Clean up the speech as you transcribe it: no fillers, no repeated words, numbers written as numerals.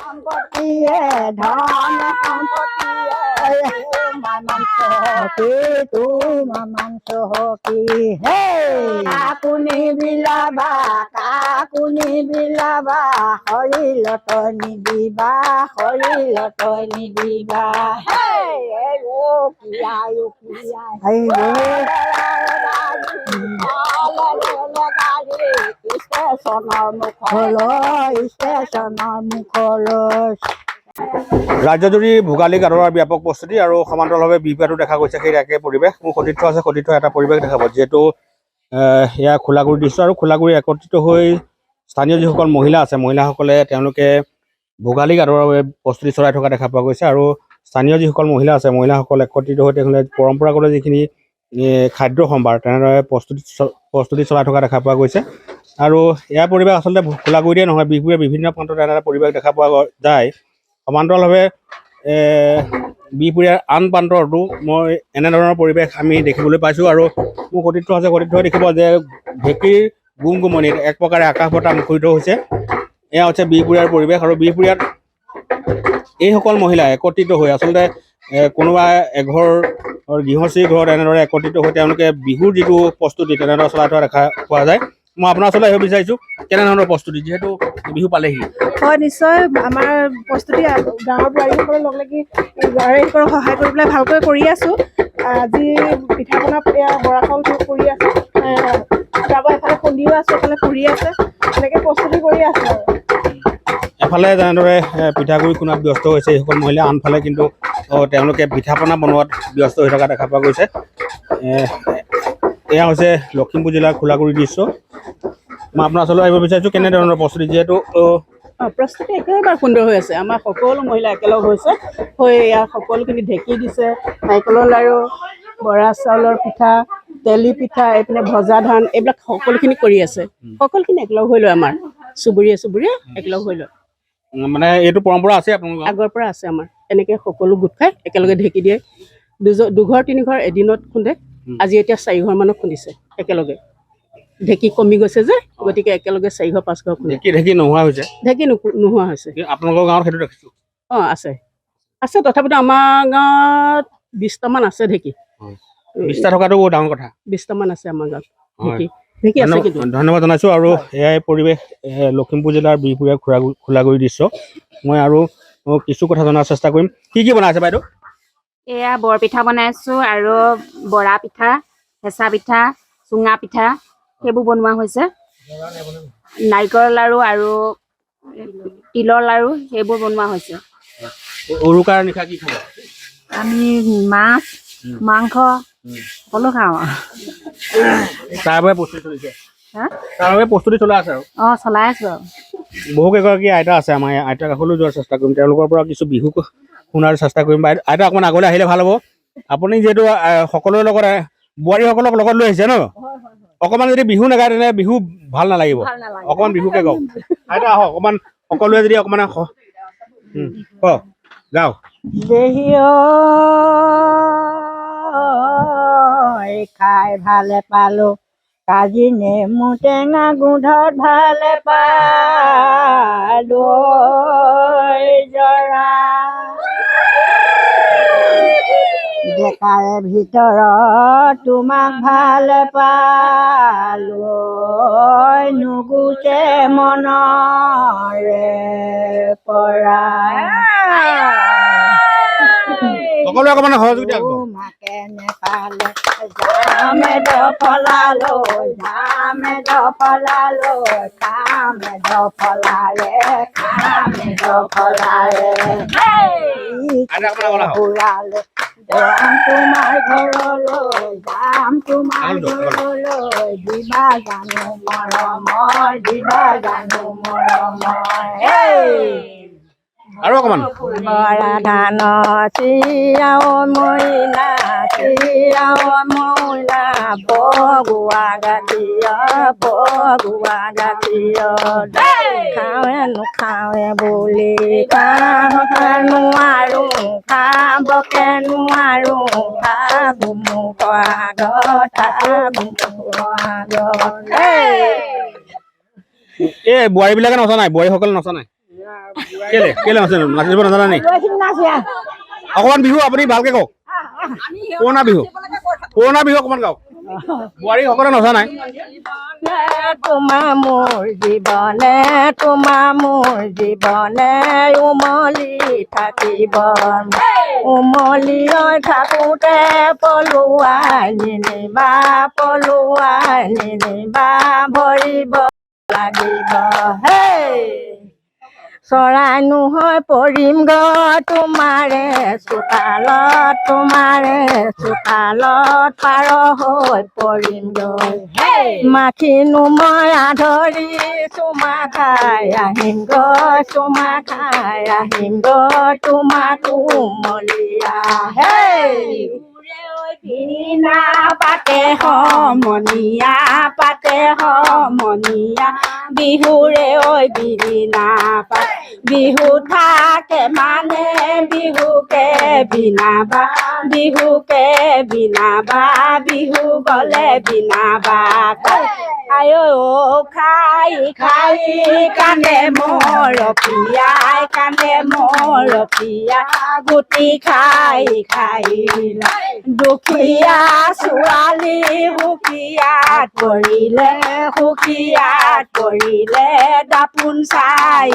সম্পত্তিয়ে ধন সম্পত্তিয়ে মামান চহকী হে কাকুনি বিলাবা শৰীৰত নিদিবা ৰাজ্যজুৰি ভোগালী গাধৰাৰ ব্যাপক প্ৰস্তুতি আৰু সমান্তৰালভাৱে বিহপুৰীয়াতো দেখা গৈছে সেই একে পৰিৱেশ। মোৰ সতীৰ্থ আছে, সতীৰ্থ এটা পৰিৱেশ দেখাব যিহেতু এয়া খোলাগুৰি দৃশ্য আৰু খোলাগুৰি একত্ৰিত হৈ স্থানীয় যিসকল মহিলা আছে মহিলাসকলে তেওঁলোকে ভোগালী গাধৰাৰ বাবে প্ৰস্তুতি চলাই থকা দেখা পোৱা গৈছে আৰু স্থানীয় যিসকল মহিলা আছে মহিলাসকল একত্ৰিত হৈ তেওঁলোকে পৰম্পৰাগত যিখিনি খাদ্য সম্ভাৰ তেনেদৰে প্ৰস্তুতি চলাই থকা দেখা পোৱা গৈছে আৰু এয়া পৰিৱেশ আচলতে খোলাগুৰিতে নহয় বিহপুৰীয়াৰ বিভিন্ন প্ৰান্তত এটা পৰিৱেশ দেখা পোৱা যায়। সমান্তৰালভাৱে বিহপুৰীয়াৰ আন প্ৰান্ততো মই এনেধৰণৰ পৰিৱেশ আমি দেখিবলৈ পাইছোঁ আৰু মোৰ সতীৰ্থ আছে, সতীৰ্থই দেখিব যে ঢেঁকীৰ গুমগুমনিত এক প্ৰকাৰে আকাশ বতাহ মুখৰিত হৈছে। এয়া হৈছে বিহপুৰীয়াৰ পৰিৱেশ আৰু বিহপুৰীয়াত এইসকল মহিলা একত্ৰিত হৈ আচলতে কোনোবা এঘৰ গৃহস্থীৰ ঘৰত এনেদৰে একত্ৰিত হৈ তেওঁলোকে বিহুৰ যিটো প্ৰস্তুতি তেনেদৰে চলাই থোৱা দেখা পোৱা যায়। মই আপোনাৰ ওচৰলৈ আহিব বিচাৰিছোঁ কেনেধৰণৰ প্ৰস্তুতি যিহেতু বিহু পালেহি। হয় নিশ্চয় আমাৰ প্ৰস্তুতি গাঁৱৰ বোৱাৰীসকলৰ লগ লাগি বোৱাৰীসকলক সহায় কৰি পেলাই ভালকৈ কৰি আছোঁ। আজি পিঠা পনা বৰা চাউল কৰি আছোঁ, তাৰপৰা এফালে খুন্দিও আছোঁ, এফালে পুৰি আছে, এনেকৈ প্ৰস্তুতি কৰি আছোঁ আৰু এফালে যেনেদৰে পিঠাগুড়ি খুন্দাত ব্যস্ত হৈছে এইসকল মহিলা, আনফালে কিন্তু তেওঁলোকে পিঠা পনা বনোৱাত ব্যস্ত হৈ থকা দেখা পোৱা গৈছে। এয়া হৈছে লখিমপুৰ জিলাৰ খোলাগুৰি দৃশ্য। মই আপোনাৰ ওচৰলৈ আহিব বিচাৰিছোঁ কেনেধৰণৰ প্ৰস্তুতি যিহেতু প্ৰস্তুতি একেবাৰে সুন্দৰ হৈ আছে। আমাৰ সকলো মহিলা একেলগ হৈছে হৈ ইয়াৰ সকলোখিনি ঢেঁকী দিছে, নাৰিকলৰ লাড়ু, বৰা চাউলৰ পিঠা, তেলি পিঠা, এইপিনে ভজা ধান, এইবিলাক সকলোখিনি কৰি আছে। সকলোখিনি একেলগ হৈ লয়, আমাৰ চুবুৰীয়া একেলগ হৈ লয়। মানে এইটো পৰম্পৰা আছে আপোনালোকৰ আগৰ পৰা আছে আমাৰ, এনেকৈ সকলো গোট খাই একেলগে ঢেঁকী দিয়ে। দুঘৰ তিনিঘৰ এদিনত খুন্দে, আজি এতিয়া 4 ঘৰ মানত খুন্দিছে একেলগে। ঢেঁকী কমি গৈছে যে গতিকে একেলগে 4 ঘৰ 5 ঘৰ খুন্দে। ঢেঁকী নোহোৱা হৈছে, ঢেঁকী নোহোৱা হৈছে। আপোনালোকৰ গাঁৱত সেইটো দেখিছোঁ আছে তথাপিতো আমাৰ গাঁৱত 20টামান আছে ঢেঁকী। 20টা থকাটো বহুত ডাঙৰ কথা। 20টামান আছে আমাৰ গাঁৱত ঢেঁকী আছে কিন্তু। ধন্যবাদ জনাইছোঁ আৰু এয়াই পৰিৱেশ লখিমপুৰ জিলাৰ বিহপুৰীয়া খোলাগুৰি দৃশ্য। মই আৰু কিছু কথা জনাৰ চেষ্টা কৰিম। কি বনাইছে বাইদেউ? এয়া বৰপিঠা বনাইছোঁ আৰু বৰা পিঠা, হেঁচা পিঠা, চুঙা পিঠা সেইবোৰ বনোৱা হৈছে। নাৰিকলৰ লাড়ু আৰু তিলৰ লাড়ু সেইবোৰ বনোৱা হৈছে। উৰুকাৰ নিশা কি খাব? আমি মাছ মাংস সকলো খাওঁ আৰু তাৰ বাবে প্ৰস্তুতি চলিছে। তাৰ বাবে প্ৰস্তুতি চলাই আছে আৰু চলাই আছোঁ আৰু বহুকেইগৰাকী আইতা আছে, আমাৰ আইতাৰ কাষলৈ যোৱাৰ চেষ্টা কৰিম, তেওঁলোকৰ পৰা কিছু বিহু শুনাৰ চেষ্টা কৰিম। আইতা অকণমান আগলৈ আহিলে ভাল হ'ব। আপুনি যিহেতু সকলোৰে লগত বোৱাৰীসকলক লগত লৈ আহিছে ন, অকণমান যদি বিহু নাগায় তেনে বিহু ভাল নালাগিব। অকণমান বিহুকে গাওক আইতা, আহক অকণমান সকলোৱে যদি অকণমান গাওক। খাই ভালে পালোঁ, কাজি নেমু টেঙা গোন্ধত ভালে পালোঁ জৰা ডেকাৰে ভিতৰত তোমাক ভালে পালোঁ, নুগুচে মনৰে পৰা। সকলোৱে অকণমান সহযোগিতা তোমাকে নেপালে যামে দফলালৈ, যামে দফলালৈ, খামে দফলাৰে, খামে দফলাৰে ঘূৰালে যাম তোমাৰ ঘৰলৈ, যাম তোমাৰ ঘৰলৈ, দিবা জানো মৰমৰ, দিবা জানো মৰমৰ। আৰু অকণমান বৰা ধান চিৰাও মইনা, চিৰাও মইনা, পগুৱা গাখীৰ খাৱে নোখাৱে বুলি খাব নোৱাৰোঁ, খাবকে নোৱাৰোঁ, খাবো মোক আগত, খাবো মোক আগত। এই বোৱাৰীবিলাকে নচা নাই, বোৱাৰীসকলে নচা নাই। কেলে কেলে নাচে নাচিব নাজানা নি অকণমান বিহু আপুনি ভালকে কওক পুৰণা বিহু অকণমান গাওক বোৱাৰী সকলে নচা নাই তোমাৰ মোৰ জীৱনে তোমাৰ মোৰ জীৱনে উমলি থাকিব উমলি হৈ থাকোঁতে পলুৱাই নিনিবা ভৰিব লাগিব হেই চৰাই নহয় পৰিম তোমাৰে চোতালত পাৰ হৈ পৰিম মাখিনো মই আধৰি চুমা খাই আহিম তোমাক উমলিয়া হেই বিৰিণা পাতে সমনীয়া বিহুৰে ঐ বিৰিণা পাতে বিহু থাকে মানে বিহুকে বিনাবা বিহু গলে বিনাবা আই ঐ খাই কান্দে মোৰ পিয়া গুটি খাই দুখীয়া ছোৱালী সুখীয়াত পৰিলে দাপোন চাই